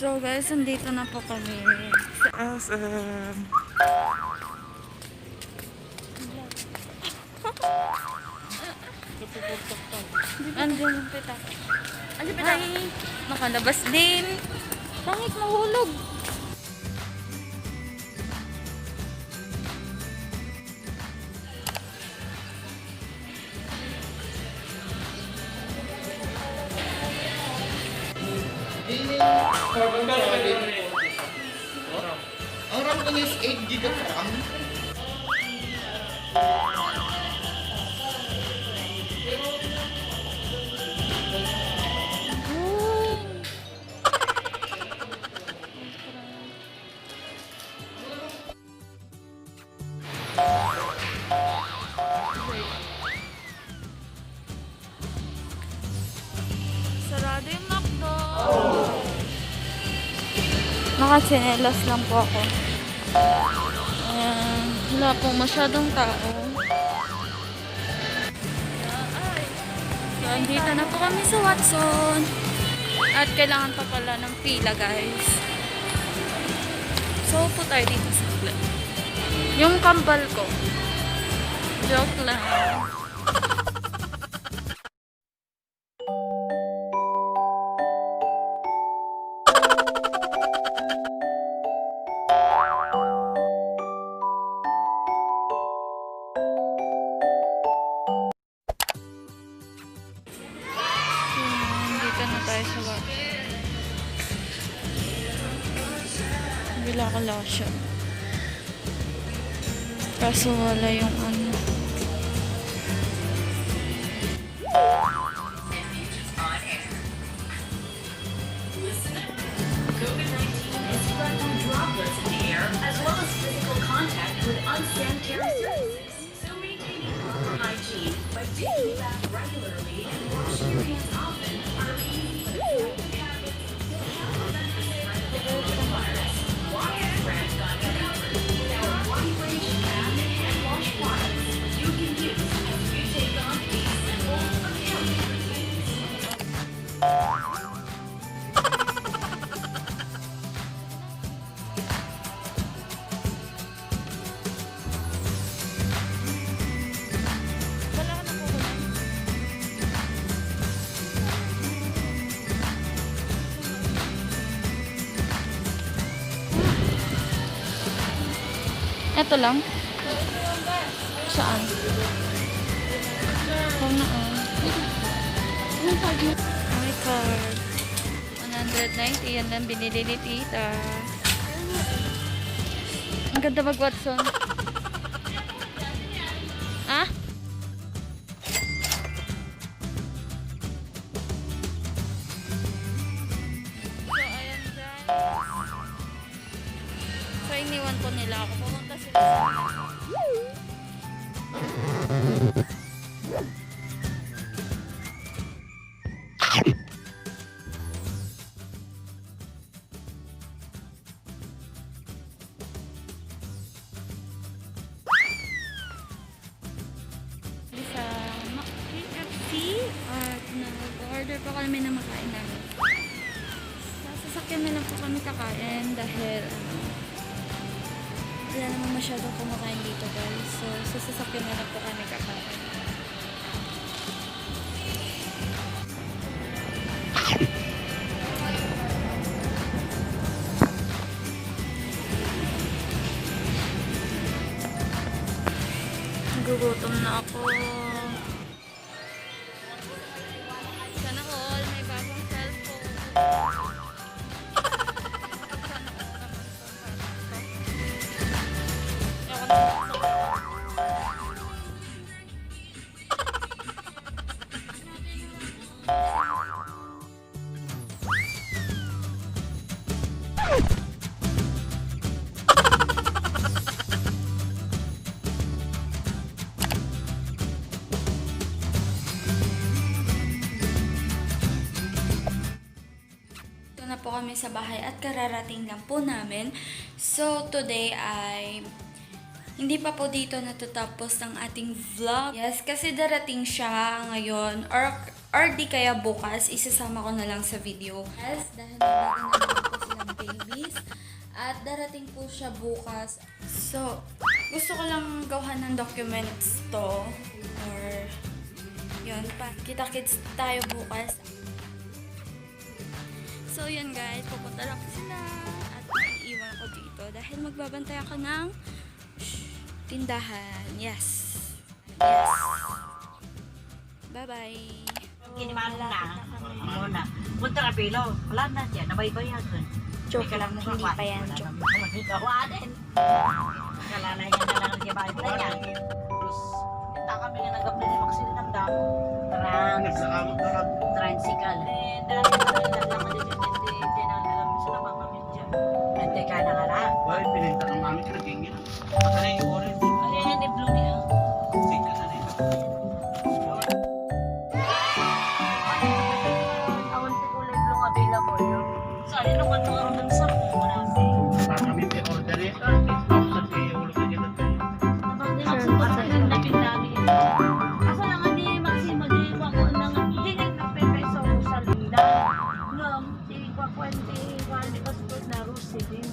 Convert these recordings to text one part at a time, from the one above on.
So guys, andito na po kami sa SM. Andiyan yung pitak. Ay, nakalabas din. Bakit mahulog? Ang RAM ko niya is 8 GB of RAM. Sarado yung McDo. Nakatsinelas lang po ako. Ayan. Wala pong masyadong tao. So, andito na po kami sa Watson. At kailangan pa pala ng pila, guys. So, po tayo dito sa flat. Yung kambal ko. Joke lang. Dito na tayo sa wax. Bila ka lotion. Kaso wala yung ano. Droplets in the air, as well as physical contact with unsanitary surfaces. So maintaining proper hygiene by taking a bath regularly and washing your hands often are easy but effective habits that help prevent the spread of the coronavirus. Wash your hands on your covers with our wide-range bath and hand wash products you can use as you take on these simple but healthy routines. Wala ka na po kunan. Ito lang? Saan? Ito na my card. 190. Yan lang binili ni tita. Ang ganda mag-Watson. Ah? So, ayan dyan. So, iniwan po nila ako. Pumunta sila sa... sa KFC at nag-order pa kami na makain namin. Sasakyan na lang po kami kakain dahil wala naman masyadong kumakain dito, guys. So sasakyan na lang po kami kakain. Nagugutom na ako. Sana all, may bagong cellphone. Sana all naman na po kami sa bahay at kararating lang po namin. So, today ay hindi pa po dito natatapos ang ating vlog. Yes, kasi darating siya ngayon or di kaya bukas, isasama ko na lang sa video. Yes, dahil nabati na naman po sila babies. At darating po siya bukas. So, gusto ko lang gawahan ng documents to. Or, yun, kita-kits tayo bukas. So, yun guys, pupunta lang sila. At iiwan ko dito dahil magbabantay ako ng tindahan. Yes. Yes. Bye-bye. Kiniman na. Muna. Punta ka pilo. Wala na siya. Nabaybayagan. Joke lang, hindi pa yan. Joke. Kawanin. Kalala niya na lang siya bahay na yan. Tapos, kita kami nga nagapli ni Maxine ng damo. Nagsakamot na lang. Tricycle. Dahil lang din dinadalam sa labang kami dyan. Nante ka na nga na. Why, pininta ng mami kinagingin. Ano yung orange? Ano yan ni Blue niya? Sige ka na rin. Awan si kulay blue nga available yun. So, ano nung ano ang dun sa muna? Para kami order eh. 6,000 eh. Ulo ka dyan. Asa lang hindi Maxine mag-iwa ko lang hindi nagpe-peso sa linda. Ngam, di ko kwente, wala passport na Rusi din.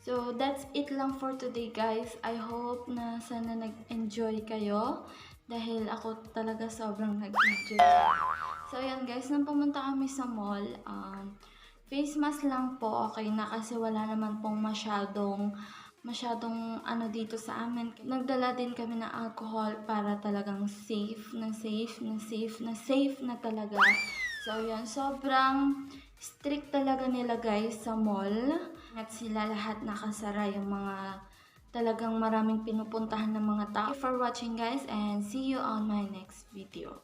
So, that's it lang for today guys. I hope na sana nag-enjoy kayo. Dahil ako talaga sobrang nag-enjoy. So, ayan guys, nang pumunta kami sa mall, face mask lang po, okay na kasi wala naman pong masyadong ano dito sa amin. Nagdala din kami ng alcohol para talagang safe na talaga. So, yan. Sobrang strict talaga nila guys sa mall. At sila lahat nakasara yung mga talagang maraming pinupuntahan ng mga tao. Thank you for watching guys and see you on my next video.